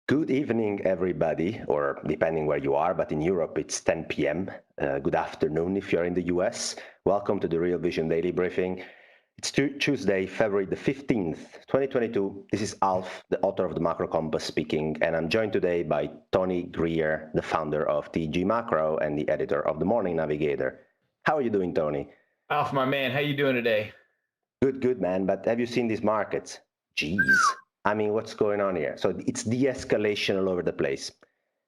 Good evening, everybody, or depending where you are, but in Europe it's 10 p.m. Good afternoon if you're in the US. Welcome to the Real Vision Daily Briefing. It's Tuesday, February the 15th, 2022. This is Alf, the author of the Macro Compass speaking, and I'm joined today by Tony Greer, the founder of TG Macro and the editor of the Morning Navigator. How are you doing, Tony? Alf, my man, how you doing today? Good, man. But have you seen these markets? Jeez. I mean, what's going on here? So it's de-escalation all over the place.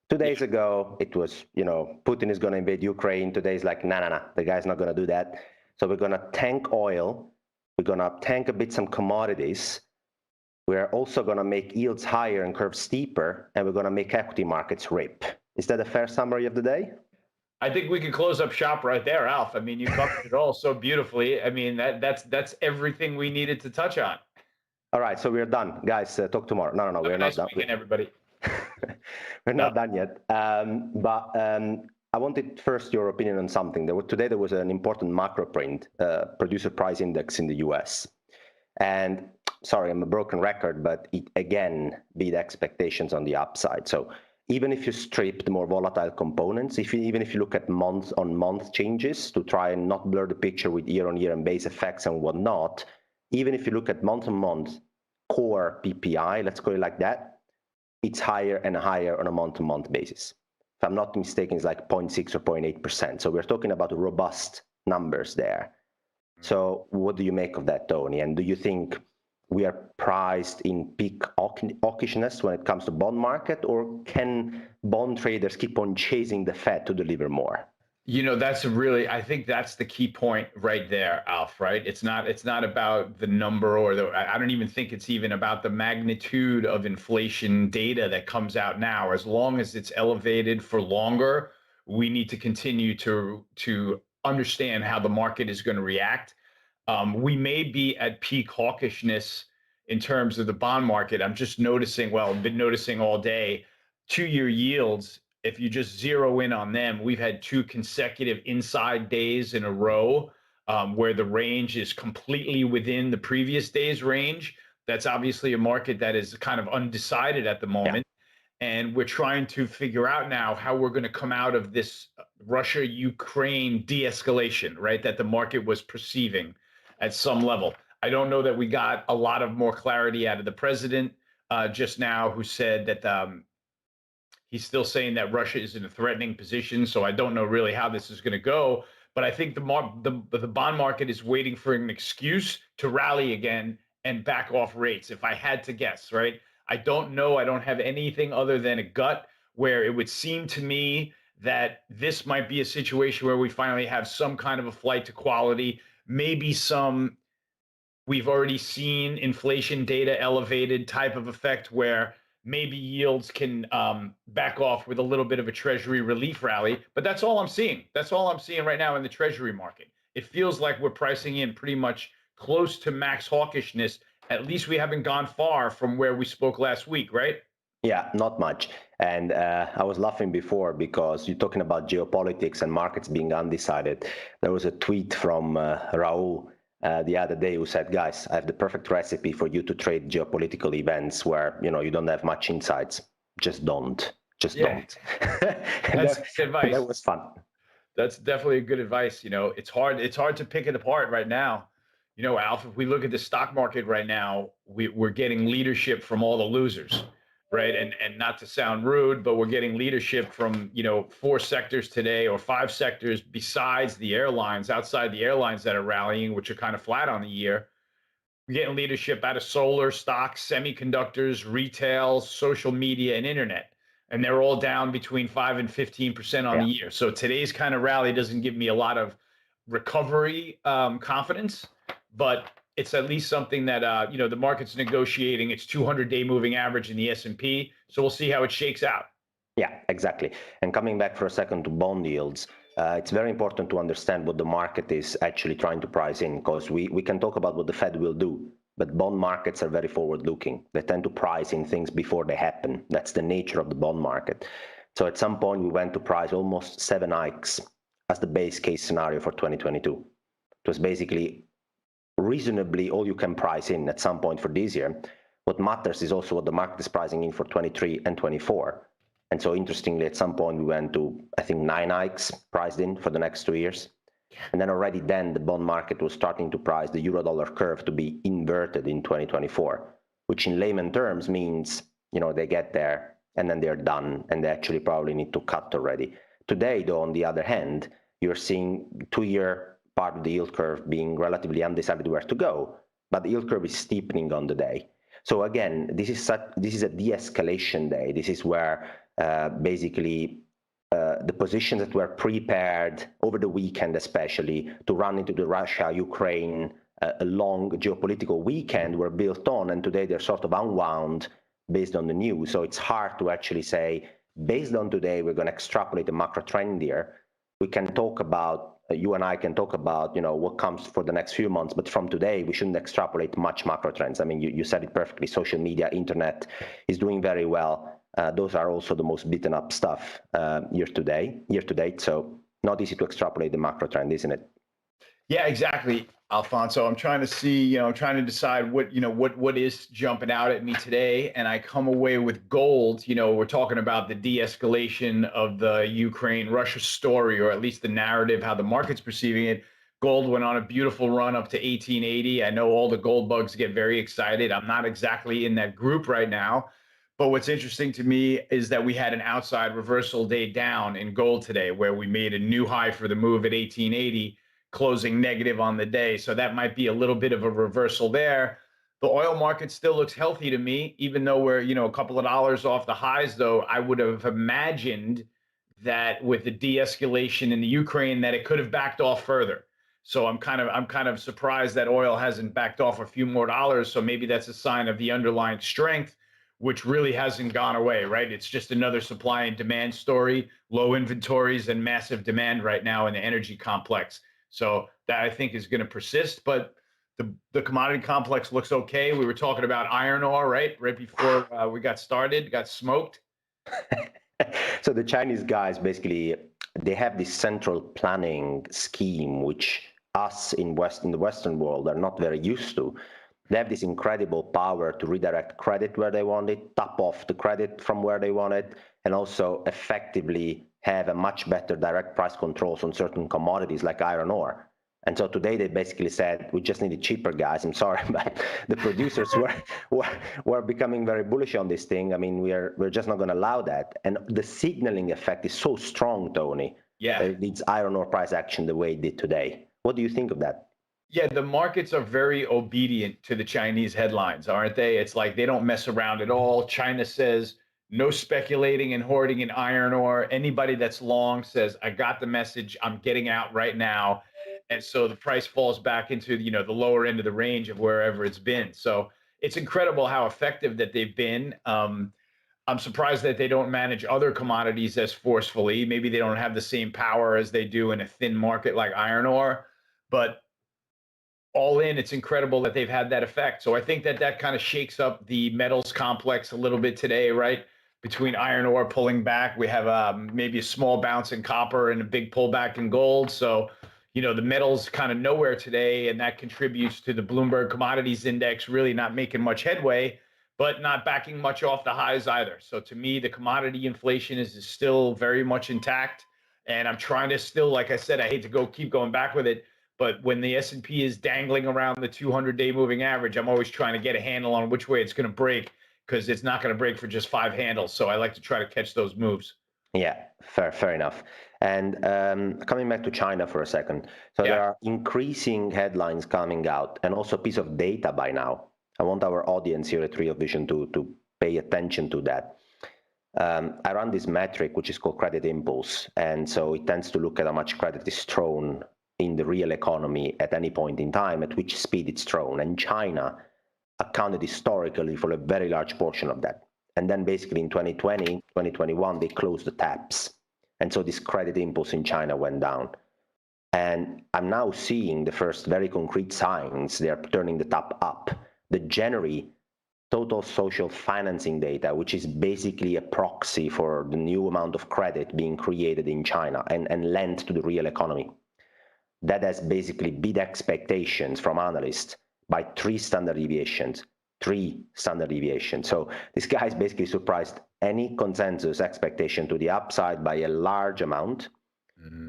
2 days ago, it was, Putin is going to invade Ukraine. Today's like, nah, the guy's not going to do that. So we're going to tank oil. We're going to tank a bit some commodities. We're also going to make yields higher and curves steeper, and we're going to make equity markets rip. Is that a fair summary of the day? I think we can close up shop right there, Alf. I mean, you covered it all so beautifully. I mean, that's everything we needed to touch on. All right, so we're done. Guys, talk tomorrow. No, we're not done. Weekend, everybody. We're not done yet. But I wanted first your opinion on something. Today there was an important macro print, producer price index in the US. And sorry, I'm a broken record, but it again beat expectations on the upside. So even if you strip the more volatile components, even if you look at month-on-month changes to try and not blur the picture with year-on-year and base effects and whatnot, even if you look at month-on-month core PPI, let's call it like that, it's higher and higher on a month-to-month basis. If I'm not mistaken, it's like 0.6 or 0.8%. So we're talking about robust numbers there. So what do you make of that, Tony? And do you think we are priced in peak hawkishness when it comes to bond market, or can bond traders keep on chasing the Fed to deliver more? I think that's the key point right there, Alf, right? It's not about the number I don't even think it's even about the magnitude of inflation data that comes out now. As long as it's elevated for longer, we need to continue to understand how the market is going to react. We may be at peak hawkishness in terms of the bond market. I'm just noticing, I've been noticing all day, 2-year yields, if you just zero in on them, we've had 2 consecutive inside days in a row where the range is completely within the previous day's range. That's obviously a market that is kind of undecided at the moment. Yeah. And we're trying to figure out now how we're going to come out of this Russia-Ukraine de-escalation, right, that the market was perceiving at some level. I don't know that we got a lot of more clarity out of the president just now, who said that he's still saying that Russia is in a threatening position. So I don't know really how this is going to go. But I think the bond market is waiting for an excuse to rally again and back off rates, if I had to guess, right? I don't know. I don't have anything other than a gut where it would seem to me that this might be a situation where we finally have some kind of a flight to quality, maybe we've already seen inflation data elevated type of effect where maybe yields can back off with a little bit of a treasury relief rally. But that's all I'm seeing. That's all I'm seeing right now in the treasury market. It feels like we're pricing in pretty much close to max hawkishness. At least we haven't gone far from where we spoke last week, right? Yeah, not much. And I was laughing before because you're talking about geopolitics and markets being undecided. There was a tweet from Raul the other day who said, guys, I have the perfect recipe for you to trade geopolitical events where, you don't have much insights. Just don't. Don't. That's good advice. That was fun. That's definitely a good advice. It's hard to pick it apart right now. Alf, if we look at the stock market right now, we're getting leadership from all the losers, right? And not to sound rude, but we're getting leadership from, 4 sectors today, or 5 sectors besides the airlines, outside the airlines that are rallying, which are kind of flat on the year. We're getting leadership out of solar, stocks, semiconductors, retail, social media, and internet. And they're all down between 5 and 15% on the year. So today's kind of rally doesn't give me a lot of recovery confidence, but it's at least something that the market's negotiating its 200-day moving average in the S&P. So we'll see how it shakes out. Yeah, exactly. And coming back for a second to bond yields, it's very important to understand what the market is actually trying to price in, because we can talk about what the Fed will do, but bond markets are very forward-looking. They tend to price in things before they happen. That's the nature of the bond market. So at some point, we went to price almost 7 hikes as the base case scenario for 2022. It was basically reasonably all you can price in at some point for this year. What matters is also what the market is pricing in for 23 and 24. And so interestingly, at some point we went to, I think, 9 hikes priced in for the next 2 years. And then already then the bond market was starting to price the euro-dollar curve to be inverted in 2024, which in layman terms means, you know, they get there and then they're done and they actually probably need to cut already. Today, though, on the other hand, you're seeing 2-year part of the yield curve being relatively undecided where to go, but the yield curve is steepening on the day. So again, this is a de-escalation day. This is where basically the positions that were prepared over the weekend, especially to run into the Russia-Ukraine a long geopolitical weekend, were built on, and today they're sort of unwound based on the news. So it's hard to actually say, based on today, we're going to extrapolate the macro trend here. We can talk about, you and I can talk about, you know, what comes for the next few months, but from today, we shouldn't extrapolate much macro trends. I mean, you said it perfectly. Social media, internet is doing very well. Those are also the most beaten up stuff year to date. So not easy to extrapolate the macro trend, isn't it? Yeah, exactly, Alfonso. I'm trying to see, I'm trying to decide what is jumping out at me today. And I come away with gold. We're talking about the de-escalation of the Ukraine-Russia story, or at least the narrative, how the market's perceiving it. Gold went on a beautiful run up to 1880. I know all the gold bugs get very excited. I'm not exactly in that group right now. But what's interesting to me is that we had an outside reversal day down in gold today, where we made a new high for the move at 1880, closing negative on the day. So that might be a little bit of a reversal there. The oil market still looks healthy to me, even though we're, a couple of dollars off the highs, though. I would have imagined that with the de-escalation in the Ukraine, that it could have backed off further. So I'm kind of surprised that oil hasn't backed off a few more dollars. So maybe that's a sign of the underlying strength, which really hasn't gone away, right? It's just another supply and demand story, low inventories and massive demand right now in the energy complex. So that, I think, is going to persist, but the commodity complex looks okay. We were talking about iron ore, right before we got started, got smoked. So the Chinese guys, basically, they have this central planning scheme, which us in the Western world are not very used to. They have this incredible power to redirect credit where they want it, tap off the credit from where they want it, and also effectively have a much better direct price controls on certain commodities like iron ore. And so today they basically said, we just need it cheaper, guys. I'm sorry, but the producers were becoming very bullish on this thing. I mean, we're just not going to allow that. And the signaling effect is so strong, Tony. Yeah, it needs iron ore price action the way it did today. What do you think of that? Yeah, the markets are very obedient to the Chinese headlines, aren't they? It's like they don't mess around at all. China says no speculating and hoarding in iron ore. Anybody that's long says, I got the message, I'm getting out right now. And so the price falls back into, the lower end of the range of wherever it's been. So it's incredible how effective that they've been. I'm surprised that they don't manage other commodities as forcefully. Maybe they don't have the same power as they do in a thin market like iron ore, but all in, it's incredible that they've had that effect. So I think that kind of shakes up the metals complex a little bit today, right? Between iron ore pulling back, we have maybe a small bounce in copper and a big pullback in gold. So, the metals kind of nowhere today, and that contributes to the Bloomberg Commodities Index really not making much headway, but not backing much off the highs either. So to me, the commodity inflation is still very much intact. And I'm trying to still, like I said, I hate to keep going back with it, but when the S&P is dangling around the 200-day moving average, I'm always trying to get a handle on which way it's going to break, because it's not going to break for just 5 handles. So I like to try to catch those moves. Yeah, fair enough. And coming back to China for a second. So there are increasing headlines coming out, and also a piece of data by now. I want our audience here at Real Vision to pay attention to that. I run this metric, which is called credit impulse. And so it tends to look at how much credit is thrown in the real economy at any point in time, at which speed it's thrown. And China accounted historically for a very large portion of that. And then basically in 2020, 2021, they closed the taps. And so this credit impulse in China went down. And I'm now seeing the first very concrete signs they're turning the tap up. The January total social financing data, which is basically a proxy for the new amount of credit being created in China and lent to the real economy, that has basically beat expectations from analysts by 3 standard deviations. 3 standard deviation. So this guy is basically surprised any consensus expectation to the upside by a large amount.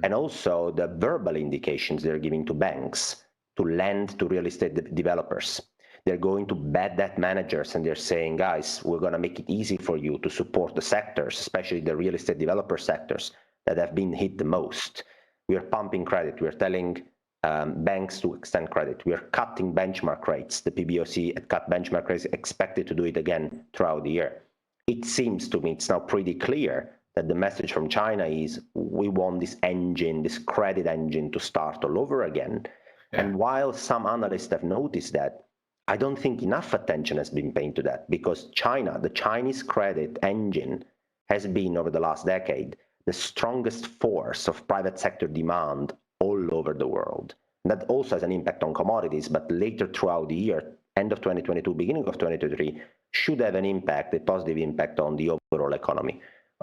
And also the verbal indications they're giving to banks to lend to real estate developers. They're going to bad debt managers and they're saying, guys, we're going to make it easy for you to support the sectors, especially the real estate developer sectors that have been hit the most. We are pumping credit. We're telling banks to extend credit. We are cutting benchmark rates. The PBOC had cut benchmark rates, expected to do it again throughout the year. It seems to me it's now pretty clear that the message from China is we want this engine, this credit engine to start all over again. Yeah. And while some analysts have noticed that, I don't think enough attention has been paid to that, because China, the Chinese credit engine, has been over the last decade the strongest force of private sector demand all over the world. And that also has an impact on commodities, but later throughout the year, end of 2022, beginning of 2023, should have an impact, a positive impact on the overall economy.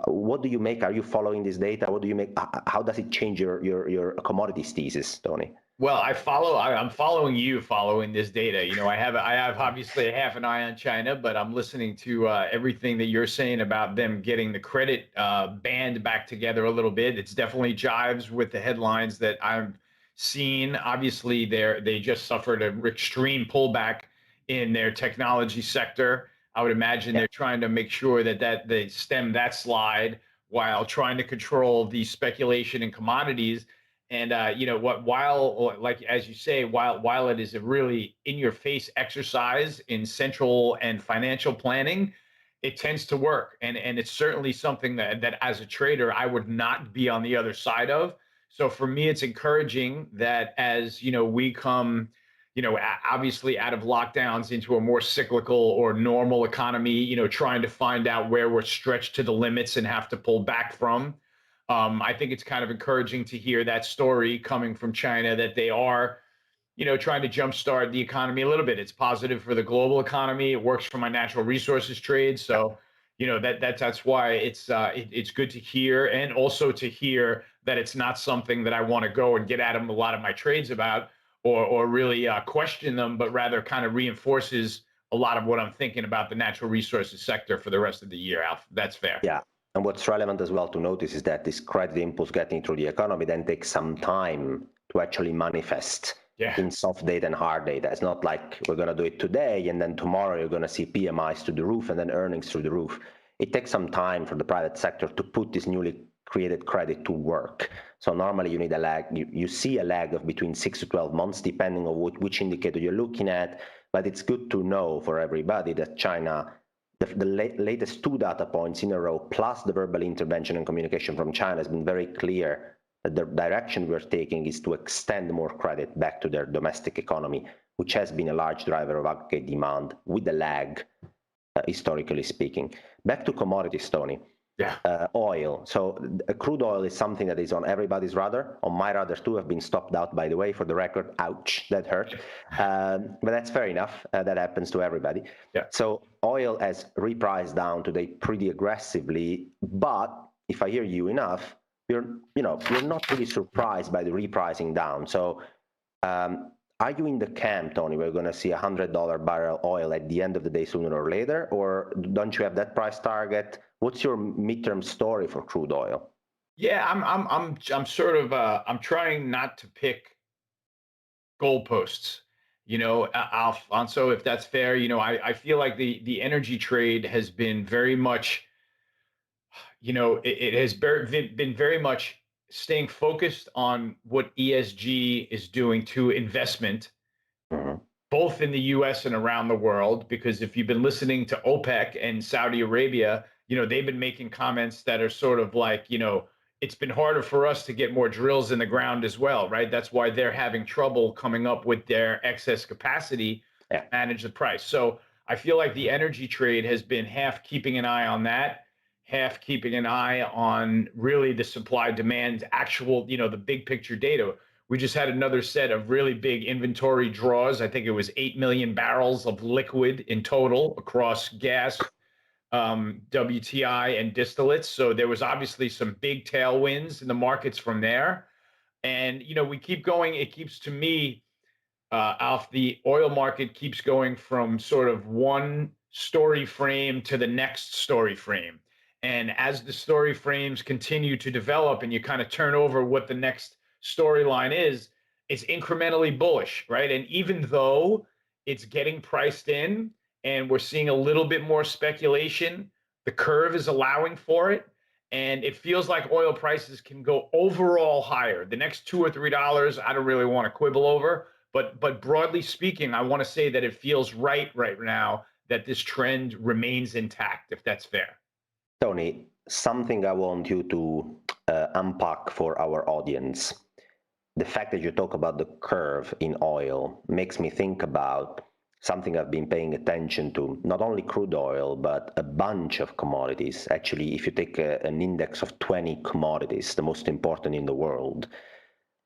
What do you make? Are you following this data? What do you make? How does it change your commodities thesis, Tony? Well, I'm following you following this data. You know, I have obviously a half an eye on China, but I'm listening to everything that you're saying about them getting the credit band back together a little bit. It's definitely jives with the headlines that I'm seeing. Obviously, they just suffered an extreme pullback in their technology sector. I would imagine they're trying to make sure that they stem that slide while trying to control the speculation in commodities. And you know what? While, like as you say, while it is a really in-your-face exercise in central and financial planning, it tends to work, and it's certainly something that as a trader I would not be on the other side of. So for me, it's encouraging that as you know we come, you know, obviously out of lockdowns into a more cyclical or normal economy, you know, trying to find out where we're stretched to the limits and have to pull back from. I think it's kind of encouraging to hear that story coming from China, that they are, you know, trying to jumpstart the economy a little bit. It's positive for the global economy. It works for my natural resources trade. So, you know, that's why it's good to hear, and also to hear that it's not something that I want to go and get at them a lot of my trades about, or really question them, but rather kind of reinforces a lot of what I'm thinking about the natural resources sector for the rest of the year, Alf. That's fair. Yeah. And what's relevant as well to notice is that this credit impulse getting through the economy then takes some time to actually manifest in soft data and hard data. It's not like we're going to do it today and then tomorrow you're going to see PMIs to the roof and then earnings through the roof. It takes some time for the private sector to put this newly created credit to work. So normally you need a lag. You see a lag of between 6 to 12 months, depending on which indicator you're looking at. But it's good to know for everybody that China, the latest 2 data points in a row, plus the verbal intervention and communication from China, has been very clear that the direction we're taking is to extend more credit back to their domestic economy, which has been a large driver of aggregate demand with a lag, historically speaking. Back to commodities, Tony. Oil. So crude oil is something that is on everybody's radar. On my radar too. I've been stopped out, by the way, for the record. Ouch, that hurt. But that's fair enough. That happens to everybody. So oil has repriced down today pretty aggressively. But if I hear you enough, you're not really surprised by the repricing down. So are you in the camp, Tony, we're going to see $100 barrel oil at the end of the day sooner or later, or don't you have that price target? What's your midterm story for crude oil? Yeah, I'm sort of I'm trying not to pick goalposts, you know, Alfonso, if that's fair. You know, I feel like the energy trade has been very much, you know, it has been very much staying focused on what ESG is doing to investment, both in the US and around the world. Because if you've been listening to OPEC and Saudi Arabia, you know, they've been making comments that are sort of like, you know, it's been harder for us to get more drills in the ground as well, right? That's why they're having trouble coming up with their excess capacity to manage the price. So I feel like the energy trade has been half keeping an eye on that, half keeping an eye on really the supply demand, actual, you know, the big picture data. We just had another set of really big inventory draws. I think it was 8 million barrels of liquid in total across gas, WTI, and distillates. So there was obviously some big tailwinds in the markets from there. And, you know, we keep going. It keeps, to me, Alf, the oil market keeps going from sort of one story frame to the next story frame. And as the story frames continue to develop and you kind of turn over what the next storyline is, it's incrementally bullish, right? And even though it's getting priced in and we're seeing a little bit more speculation, the curve is allowing for it. And it feels like oil prices can go overall higher. The next $2 or $3, I don't really want to quibble over. But broadly speaking, I want to say that it feels right now that this trend remains intact, if that's fair. Tony, something I want you to unpack for our audience. The fact that you talk about the curve in oil makes me think about something I've been paying attention to, not only crude oil, but a bunch of commodities. Actually, if you take an index of 20 commodities, the most important in the world,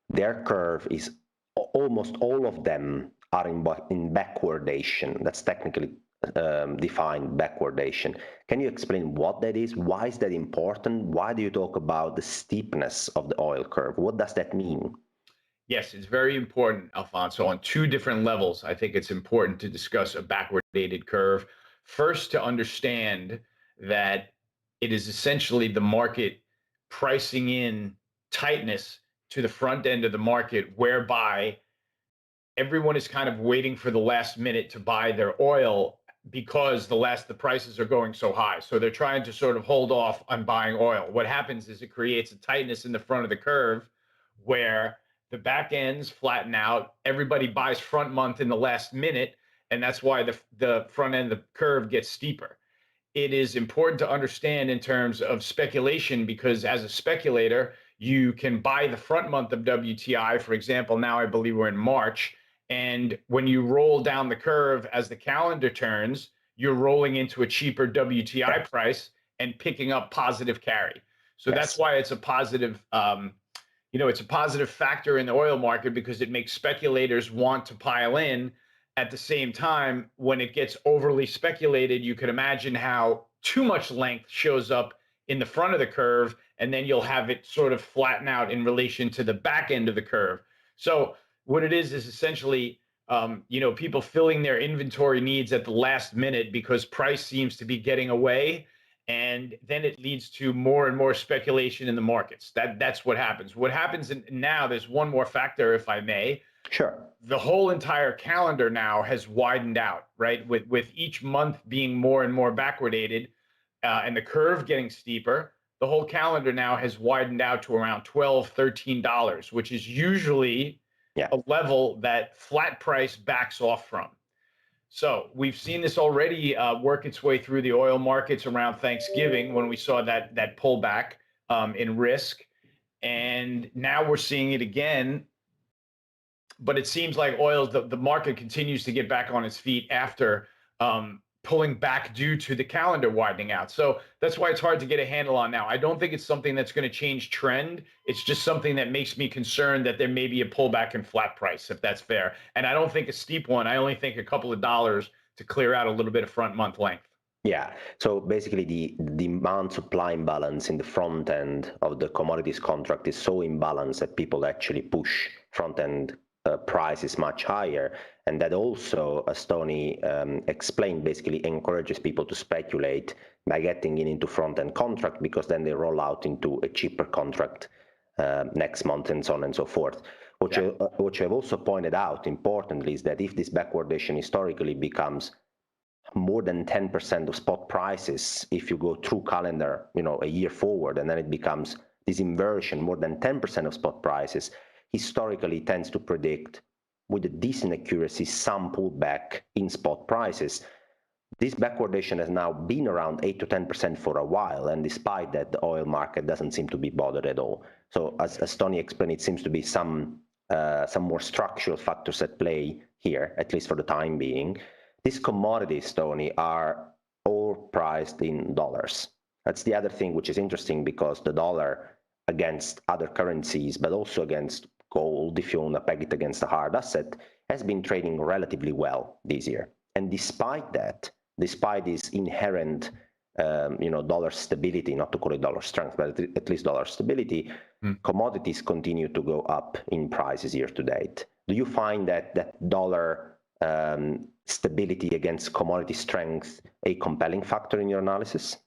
their curve is almost all of them are in backwardation. That's technically defined backwardation. Can you explain what that is? Why is that important? Why do you talk about the steepness of the oil curve? What does that mean? Yes, it's very important, Alfonso. On two different levels, I think it's important to discuss a backwardated curve. First, to understand that it is essentially the market pricing in tightness to the front end of the market, whereby everyone is kind of waiting for the last minute to buy their oil because the prices are going so high. So they're trying to sort of hold off on buying oil. What happens is it creates a tightness in the front of the curve where the back ends flatten out. Everybody buys front month in the last minute, and that's why the front end of the curve gets steeper. It is important to understand in terms of speculation, because as a speculator, you can buy the front month of WTI. For example, now I believe we're in March. And when you roll down the curve as the calendar turns, you're rolling into a cheaper WTI price and picking up positive carry. So that's why it's a positive, it's a positive factor in the oil market, because it makes speculators want to pile in. At the same time, when it gets overly speculated, you can imagine how too much length shows up in the front of the curve, and then you'll have it sort of flatten out in relation to the back end of the curve. So what it is essentially, people filling their inventory needs at the last minute because price seems to be getting away. And then it leads to more and more speculation in the markets. That's what happens. What happens now, there's one more factor, if I may. Sure. The whole entire calendar now has widened out, right? With each month being more and more backwardated and the curve getting steeper, the whole calendar now has widened out to around $12, $13, which is usually a level that flat price backs off from. So we've seen this already work its way through the oil markets around Thanksgiving when we saw that pullback in risk. And now we're seeing it again. But it seems like the market continues to get back on its feet after pulling back due to the calendar widening out. So that's why it's hard to get a handle on now. I don't think it's something that's going to change trend. It's just something that makes me concerned that there may be a pullback in flat price, if that's fair. And I don't think a steep one. I only think a couple of dollars to clear out a little bit of front month length. Yeah. So basically the demand supply imbalance in the front end of the commodities contract is so imbalanced that people actually push front end price is much higher, and that also, as Tony explained, basically encourages people to speculate by getting into front-end contract, because then they roll out into a cheaper contract next month, and so on and so forth. What you have also pointed out importantly is that if this backwardation historically becomes more than 10% of spot prices, if you go through calendar, a year forward, and then it becomes this inversion, more than 10% of spot prices, historically tends to predict with a decent accuracy some pullback in spot prices. This backwardation has now been around 8 to 10% for a while, and despite that, the oil market doesn't seem to be bothered at all. So as Tony explained, it seems to be some more structural factors at play here, at least for the time being. These commodities, Tony, are all priced in dollars. That's the other thing which is interesting, because the dollar against other currencies, but also against gold, if you want to peg it against a hard asset, has been trading relatively well this year. And despite that, despite this inherent, dollar stability, not to call it dollar strength, but at least dollar stability, commodities continue to go up in prices year to date. do you find that dollar stability against commodity strength a compelling factor in your analysis?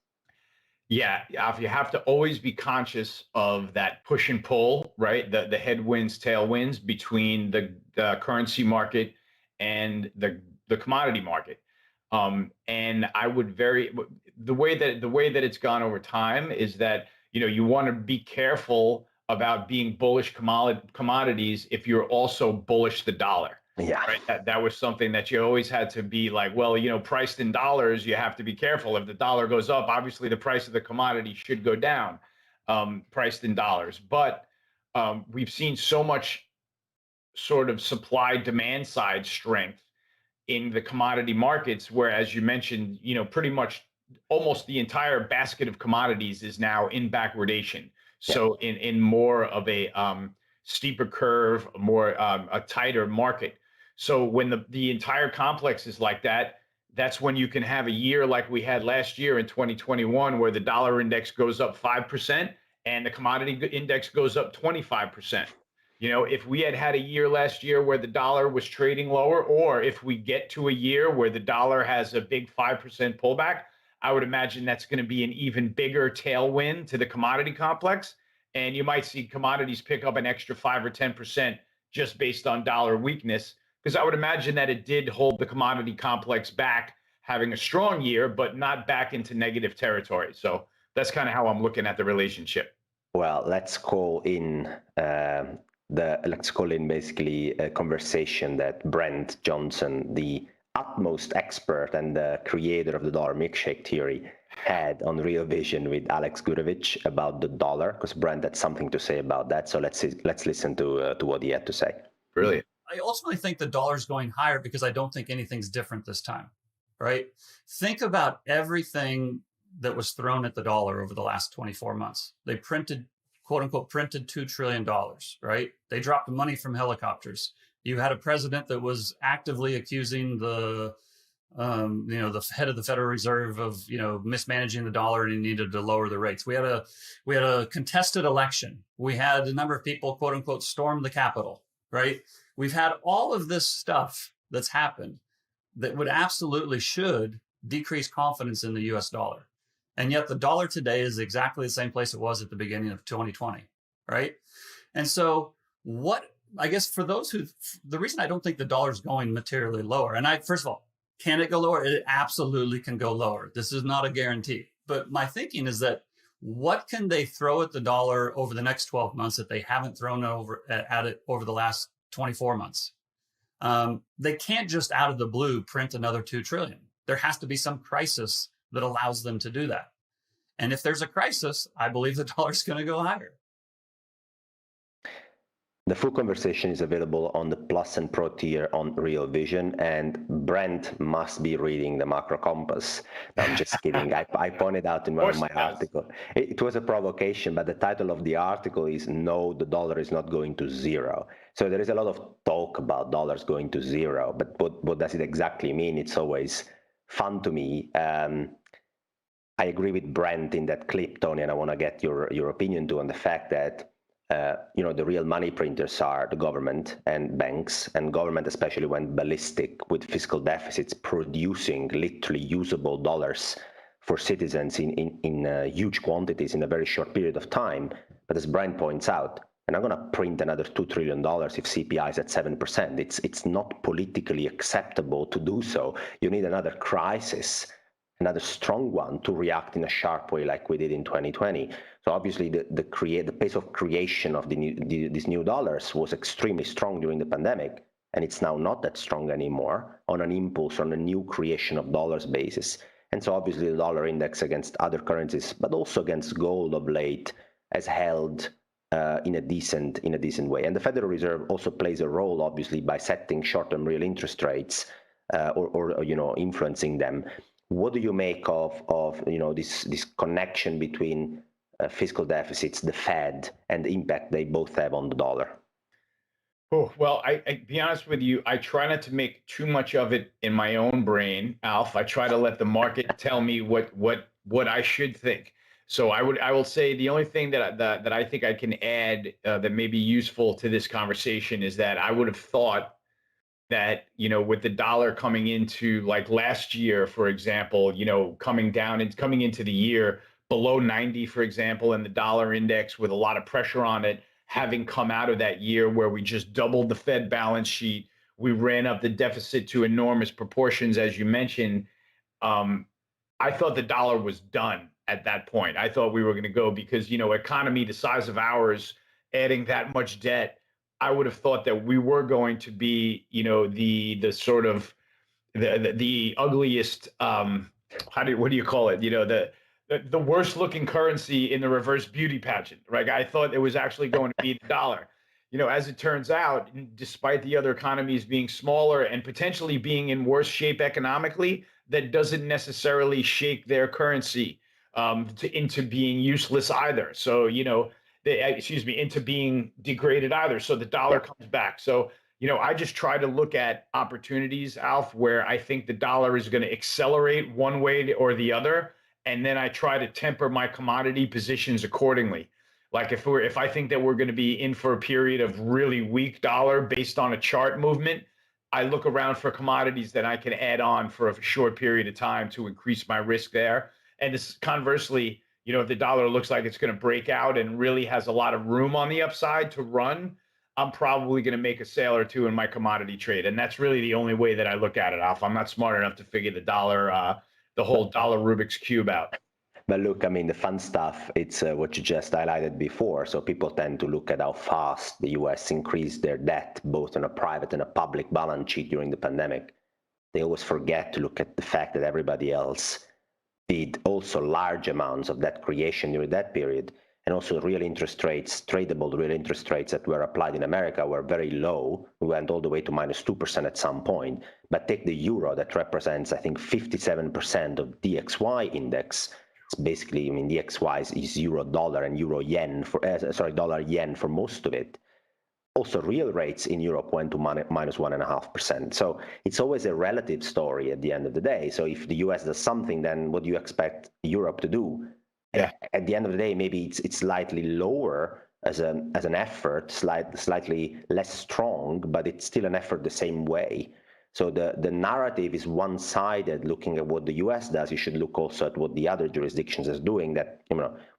Yeah, you have to always be conscious of that push and pull, right? The headwinds, tailwinds between the currency market and the commodity market. And I would the way that it's gone over time is that you want to be careful about being bullish commodities if you're also bullish the dollar. Yeah. Right. That was something that you always had to be like, well, priced in dollars, you have to be careful. If the dollar goes up, obviously the price of the commodity should go down, priced in dollars. But we've seen so much sort of supply demand side strength in the commodity markets, where, as you mentioned, pretty much almost the entire basket of commodities is now in backwardation. Yeah. So in more of a steeper curve, more a tighter market. So when the entire complex is like that, that's when you can have a year like we had last year in 2021, where the dollar index goes up 5% and the commodity index goes up 25%. If we had a year last year where the dollar was trading lower, or if we get to a year where the dollar has a big 5% pullback, I would imagine that's going to be an even bigger tailwind to the commodity complex. And you might see commodities pick up an extra 5 or 10% just based on dollar weakness, because I would imagine that it did hold the commodity complex back, having a strong year, but not back into negative territory. So that's kind of how I'm looking at the relationship. Well, let's call in basically a conversation that Brent Johnson, the utmost expert and the creator of the dollar milkshake theory, had on Real Vision with Alex Gurevich about the dollar, because Brent had something to say about that. So let's listen to what he had to say. Brilliant. I ultimately think the dollar's going higher because I don't think anything's different this time, right? Think about everything that was thrown at the dollar over the last 24 months. They printed, quote unquote, printed $2 trillion, right? They dropped money from helicopters. You had a president that was actively accusing the head of the Federal Reserve of, mismanaging the dollar, and he needed to lower the rates. We had a contested election. We had a number of people, quote unquote, storm the Capitol, right? We've had all of this stuff that's happened that would absolutely should decrease confidence in the US dollar. And yet the dollar today is exactly the same place it was at the beginning of 2020, right? And so I guess for those the reason I don't think the dollar is going materially lower, and first of all, can it go lower? It absolutely can go lower. This is not a guarantee. But my thinking is that what can they throw at the dollar over the next 12 months that they haven't thrown at it over the last 24 months? They can't just out of the blue print another 2 trillion. There has to be some crisis that allows them to do that. And if there's a crisis, I believe the dollar's going to go higher. The full conversation is available on the Plus and Pro tier on Real Vision, and Brent must be reading the Macro Compass. No, I'm just kidding. I pointed out in one of my articles. It was a provocation, but the title of the article is "No, the dollar is not going to zero." So there is a lot of talk about dollars going to zero, but what does it exactly mean? It's always fun to me. I agree with Brent in that clip, Tony, and I want to get your opinion too on the fact that the real money printers are the government and banks, and government especially went ballistic with fiscal deficits, producing literally usable dollars for citizens in huge quantities in a very short period of time. But as Brian points out, and I'm going to print another $2 trillion if CPI is at 7%. It's not politically acceptable to do so. You need another crisis, another strong one, to react in a sharp way like we did in 2020. So obviously the pace of creation of these new dollars was extremely strong during the pandemic, and it's now not that strong anymore on an impulse, on a new creation of dollars basis. And so obviously the dollar index against other currencies, but also against gold of late, has held in a decent way. And the Federal Reserve also plays a role, obviously, by setting short-term real interest rates or influencing them. What do you make of this connection between fiscal deficits, the Fed, and the impact they both have on the dollar? Oh, well, I be honest with you, I try not to make too much of it in my own brain, Alf. I try to let the market tell me what I should think. So I will say the only thing that I think I can add that may be useful to this conversation is that I would have thought that, with the dollar coming into, like last year, for example, coming down and coming into the year below 90, for example, and the dollar index with a lot of pressure on it, having come out of that year where we just doubled the Fed balance sheet, we ran up the deficit to enormous proportions, as you mentioned. I thought the dollar was done at that point. I thought we were going to go because, economy the size of ours, adding that much debt, I would have thought that we were going to be, the sort of the ugliest, what do you call it? The worst looking currency in the reverse beauty pageant, right? I thought it was actually going to be the dollar. As it turns out, despite the other economies being smaller and potentially being in worse shape economically, that doesn't necessarily shake their currency into being useless either. So, into being degraded either. So the dollar comes back. So, I just try to look at opportunities, Alf, where I think the dollar is going to accelerate one way or the other. And then I try to temper my commodity positions accordingly. Like if I think that we're going to be in for a period of really weak dollar based on a chart movement, I look around for commodities that I can add on for a short period of time to increase my risk there. And this conversely, if the dollar looks like it's going to break out and really has a lot of room on the upside to run, I'm probably going to make a sale or two in my commodity trade. And that's really the only way that I look at it, Alf. I'm not smart enough to figure the whole dollar Rubik's Cube out. But look, I mean, the fun stuff, it's what you just highlighted before. So people tend to look at how fast the US increased their debt, both on a private and a public balance sheet during the pandemic. They always forget to look at the fact that everybody else did also large amounts of debt creation during that period. And also real interest rates, tradable real interest rates that were applied in America were very low. We went all the way to -2% at some point. But take the euro that represents, I think, 57% of DXY index. Basically, I mean, the XY is euro dollar and euro yen dollar yen for most of it. Also, real rates in Europe went to -1.5%. So it's always a relative story at the end of the day. So if the US does something, then what do you expect Europe to do? Yeah. At the end of the day, maybe it's slightly lower as an effort, slightly less strong, but it's still an effort the same way. So the narrative is one-sided. Looking at what the US does, you should look also at what the other jurisdictions are doing. That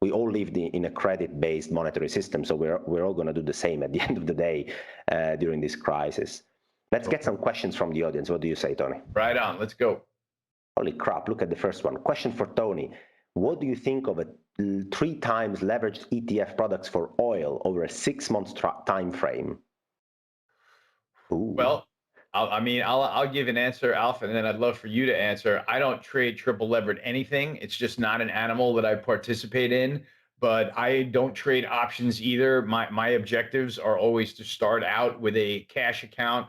we all live in a credit-based monetary system, so we're all going to do the same at the end of the day during this crisis. Let's get some questions from the audience. What do you say, Tony? Right on. Let's go. Holy crap! Look at the first one. Question for Tony: what do you think of a 3 times leveraged ETF products for oil over a 6-month time frame? Ooh. Well, I'll give an answer, Alpha, and then I'd love for you to answer. I don't trade triple levered anything. It's just not an animal that I participate in. But I don't trade options either. My objectives are always to start out with a cash account,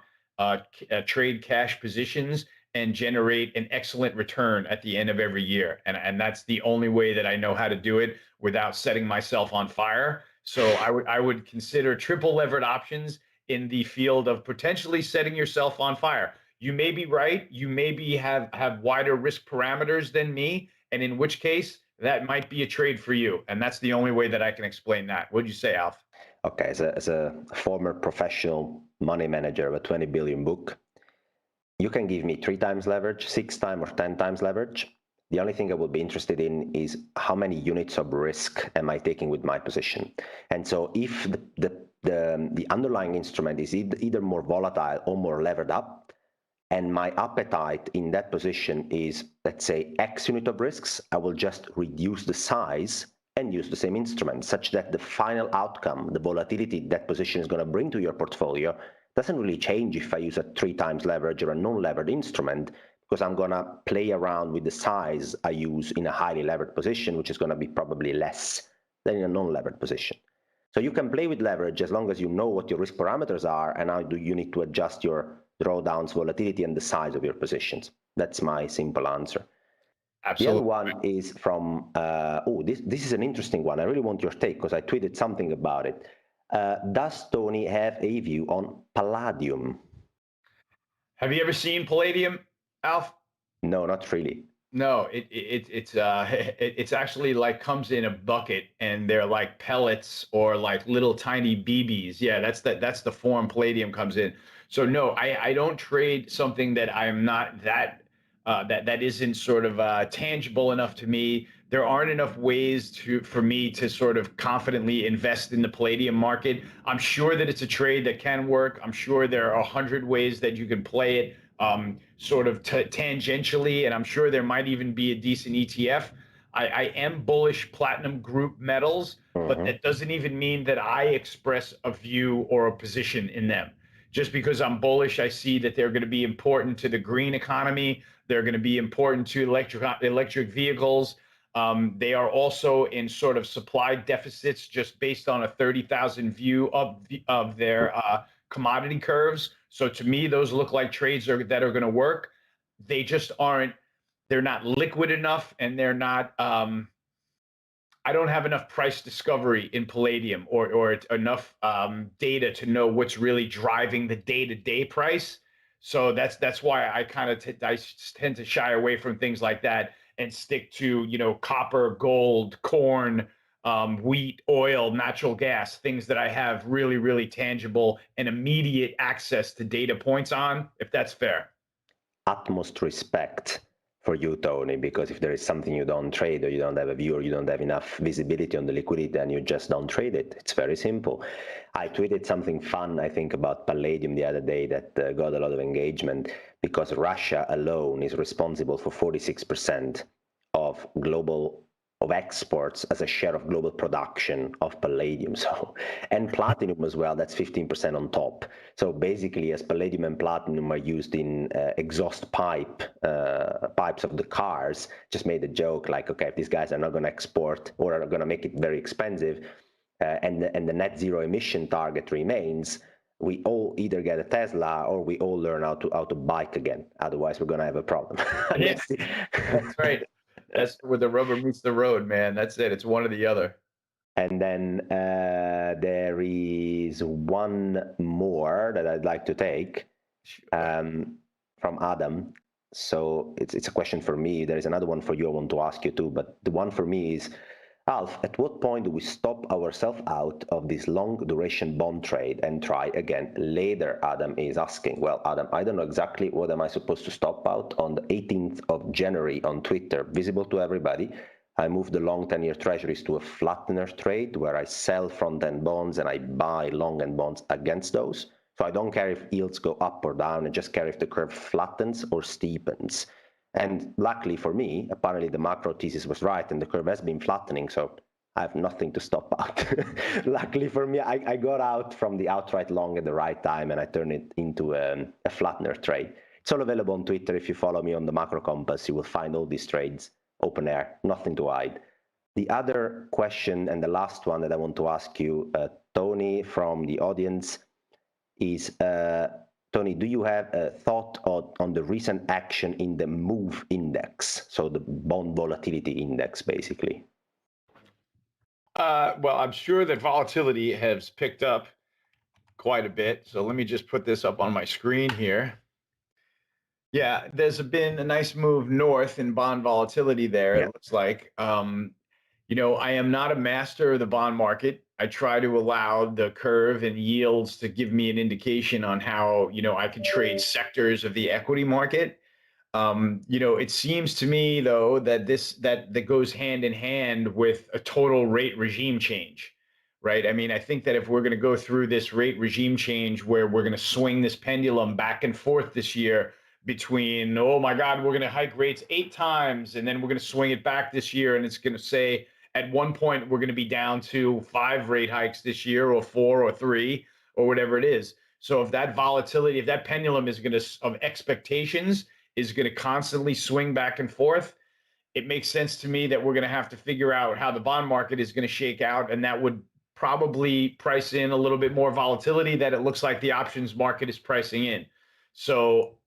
trade cash positions, and generate an excellent return at the end of every year. And that's the only way that I know how to do it without setting myself on fire. So I would consider triple levered options in the field of potentially setting yourself on fire. You may be right. You maybe have wider risk parameters than me. And in which case, that might be a trade for you. And that's the only way that I can explain that. What'd you say, Alf? Okay, as a former professional money manager of a 20 billion book, you can give me 3 times leverage, 6 times or 10 times leverage. The only thing I would be interested in is how many units of risk am I taking with my position. And so if the underlying instrument is either more volatile or more levered up, and my appetite in that position is, let's say, X unit of risks, I will just reduce the size and use the same instrument, such that the final outcome, the volatility that position is going to bring to your portfolio, doesn't really change if I use a 3 times leverage or a non-levered instrument, because I'm going to play around with the size I use in a highly levered position, which is going to be probably less than in a non-levered position. So you can play with leverage as long as you know what your risk parameters are and how do you need to adjust your drawdowns, volatility, and the size of your positions. That's my simple answer. Absolutely. The other one is from, this is an interesting one. I really want your take because I tweeted something about it. Does Tony have a view on palladium? Have you ever seen palladium, Alf? No, not really. No, it's actually like comes in a bucket and they're like pellets or like little tiny BBs. Yeah, that's the form palladium comes in. So no, I don't trade something that I'm not that isn't sort of tangible enough to me. There aren't enough ways for me to sort of confidently invest in the palladium market. I'm sure that it's a trade that can work. I'm sure there are 100 ways that you can play it sort of tangentially, and I'm sure there might even be a decent ETF. I am bullish platinum group metals, but that doesn't even mean that I express a view or a position in them. Just because I'm bullish, I see that they're going to be important to the green economy. They're going to be important to electric vehicles. They are also in sort of supply deficits just based on a 30,000 view of their commodity curves. So to me, those look like trades that are going to work. They just aren't. They're not liquid enough, and they're not. I don't have enough price discovery in palladium or enough data to know what's really driving the day-to-day price. So that's why I kind of I tend to shy away from things like that and stick to copper, gold, corn, wheat, oil, natural gas, things that I have really, really tangible and immediate access to data points on, if that's fair. Utmost respect for you, Tony, because if there is something you don't trade or you don't have a view or you don't have enough visibility on the liquidity, then you just don't trade it. It's very simple. I tweeted something fun, I think, about palladium the other day that got a lot of engagement because Russia alone is responsible for 46% of exports as a share of global production of palladium. So, and platinum as well, that's 15% on top. So basically, as palladium and platinum are used in exhaust pipes of the cars, just made a joke like, okay, if these guys are not going to export or are going to make it very expensive, and the net zero emission target remains, we all either get a Tesla or we all learn how to bike again. Otherwise, we're going to have a problem. Yeah, that's right. That's where the rubber meets the road, man. That's it. It's one or the other. And then there is one more that I'd like to take from Adam. So it's a question for me. There is another one for you I want to ask you too, but the one for me is, Alf, at what point do we stop ourselves out of this long duration bond trade and try again later? Adam is asking. Well, Adam, I don't know exactly what am I supposed to stop out. On the 18th of January on Twitter, visible to everybody, I moved the long 10-year treasuries to a flattener trade where I sell front-end bonds and I buy long-end bonds against those. So I don't care if yields go up or down, I just care if the curve flattens or steepens. And luckily for me, apparently the macro thesis was right and the curve has been flattening, so I have nothing to stop out. Luckily for me, I got out from the outright long at the right time and I turned it into a flattener trade. It's all available on Twitter. If you follow me on the Macro Compass, you will find all these trades, open air, nothing to hide. The other question and the last one that I want to ask you, Tony, from the audience is, Tony, do you have a thought on the recent action in the MOVE index, so the bond volatility index, basically? Well, I'm sure that volatility has picked up quite a bit. So let me just put this up on my screen here. Yeah, there's been a nice move north in bond volatility there, it looks like. I am not a master of the bond market. I try to allow the curve and yields to give me an indication on how, I can trade sectors of the equity market. It seems to me, though, that that goes hand in hand with a total rate regime change, right? I mean, I think that if we're going to go through this rate regime change where we're going to swing this pendulum back and forth this year between, oh my God, we're going to hike rates 8 times, and then we're going to swing it back this year, and it's going to say, at one point, we're going to be down to 5 rate hikes this year, or 4 or 3, or whatever it is. So if that volatility, if that pendulum is going to, of expectations, is going to constantly swing back and forth, it makes sense to me that we're going to have to figure out how the bond market is going to shake out. And that would probably price in a little bit more volatility that it looks like the options market is pricing in. So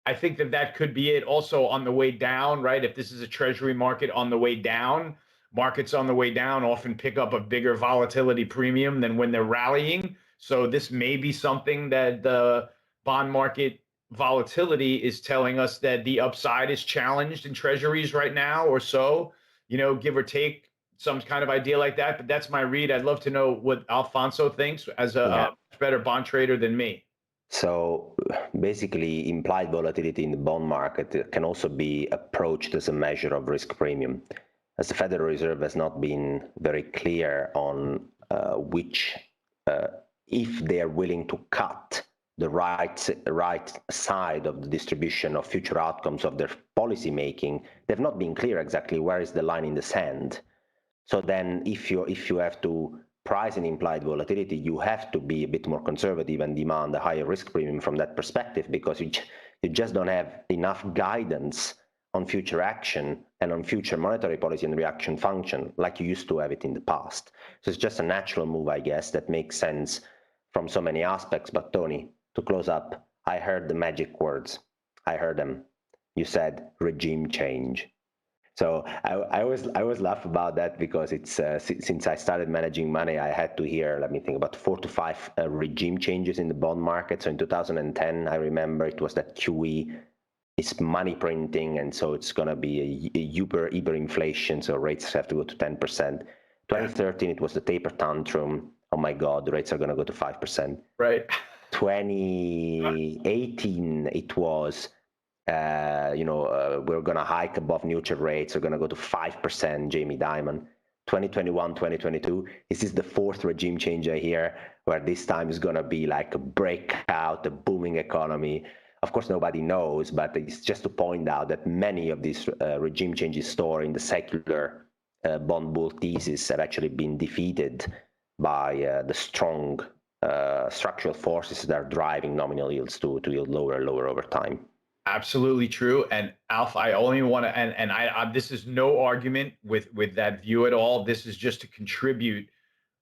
I think that could be it. Also on the way down, right? If this is a treasury market on the way down, markets on the way down often pick up a bigger volatility premium than when they're rallying. So this may be something that the bond market volatility is telling us that the upside is challenged in treasuries right now or so, give or take some kind of idea like that. But that's my read. I'd love to know what Alfonso thinks as a better bond trader than me. So basically, implied volatility in the bond market can also be approached as a measure of risk premium, as the Federal Reserve has not been very clear on if they are willing to cut the right side of the distribution of future outcomes of their policy making. They've not been clear exactly where is the line in the sand. So then if you have to price an implied volatility, you have to be a bit more conservative and demand a higher risk premium from that perspective, because you just don't have enough guidance on future action and on future monetary policy and reaction function like you used to have it in the past. So it's just a natural move, I guess, that makes sense from so many aspects. But Tony, to close up, I heard the magic words. I heard them. You said regime change. So I always laugh about that, because it's since I started managing money, I had to hear, let me think, about 4 to 5 regime changes in the bond market. So in 2010, I remember it was that QE is money printing, and so it's going to be a hyperinflation, so rates have to go to 10%. 2013, it was the taper tantrum. Oh my God, the rates are going to go to 5%. Right. 2018, it was, we're going to hike above neutral rates. We're going to go to 5%, Jamie Dimon. 2021, 2022, this is the 4th regime change I hear, where this time is going to be like a breakout, a booming economy. Of course, nobody knows, but it's just to point out that many of these regime changes stored in the secular bond bull thesis have actually been defeated by the strong structural forces that are driving nominal yields to yield lower and lower over time. Absolutely true. And Alf, I only want to, and I this is no argument with that view at all. This is just to contribute.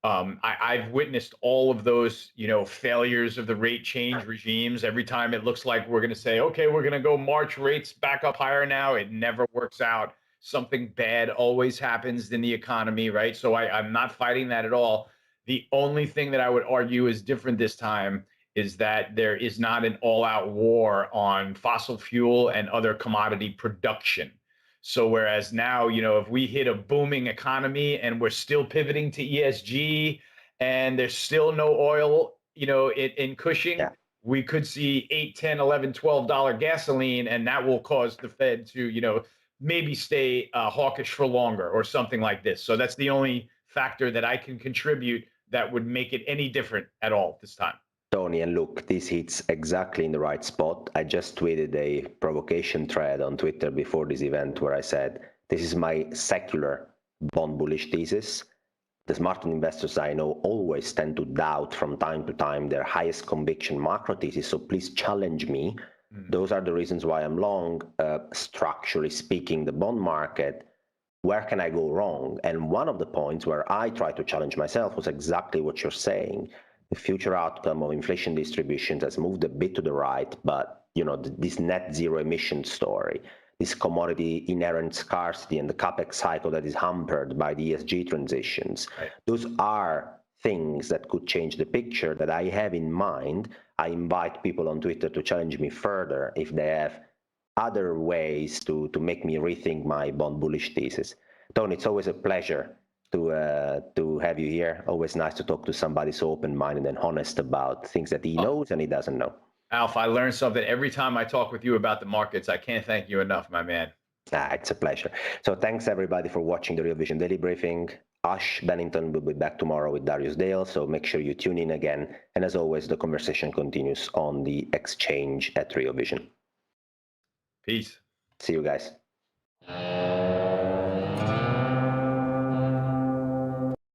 I've witnessed all of those, failures of the rate change regimes. Every time it looks like we're going to say, okay, we're going to go march rates back up higher now, it never works out. Something bad always happens in the economy, right? So I'm not fighting that at all. The only thing that I would argue is different this time is that there is not an all-out war on fossil fuel and other commodity production. So whereas now, if we hit a booming economy and we're still pivoting to ESG and there's still no oil, in Cushing, we could see $8, $10, $11, $12 gasoline, and that will cause the Fed to, maybe stay hawkish for longer or something like this. So that's the only factor that I can contribute that would make it any different at all this time. Tony, and look, this hits exactly in the right spot. I just tweeted a provocation thread on Twitter before this event where I said, this is my secular bond bullish thesis. The smart investors I know always tend to doubt from time to time their highest conviction macro thesis, so please challenge me. Those are the reasons why I'm long. Structurally speaking, the bond market, where can I go wrong? And one of the points where I try to challenge myself was exactly what you're saying. The future outcome of inflation distributions has moved a bit to the right, but this net zero emission story, this commodity inherent scarcity and the capex cycle that is hampered by the ESG transitions, those are things that could change the picture that I have in mind. I invite people on Twitter to challenge me further if they have other ways to make me rethink my bond bullish thesis. Tony, it's always a pleasure to have you here. Always nice to talk to somebody so open-minded and honest about things that he knows and he doesn't know. Alf, I learn something every time I talk with you about the markets. I can't thank you enough, my man. It's a pleasure. So thanks everybody for watching the Real Vision Daily Briefing. Ash Bennington will be back tomorrow with Darius Dale, so make sure you tune in again. And as always, the conversation continues on the exchange at Real Vision. Peace. See you guys.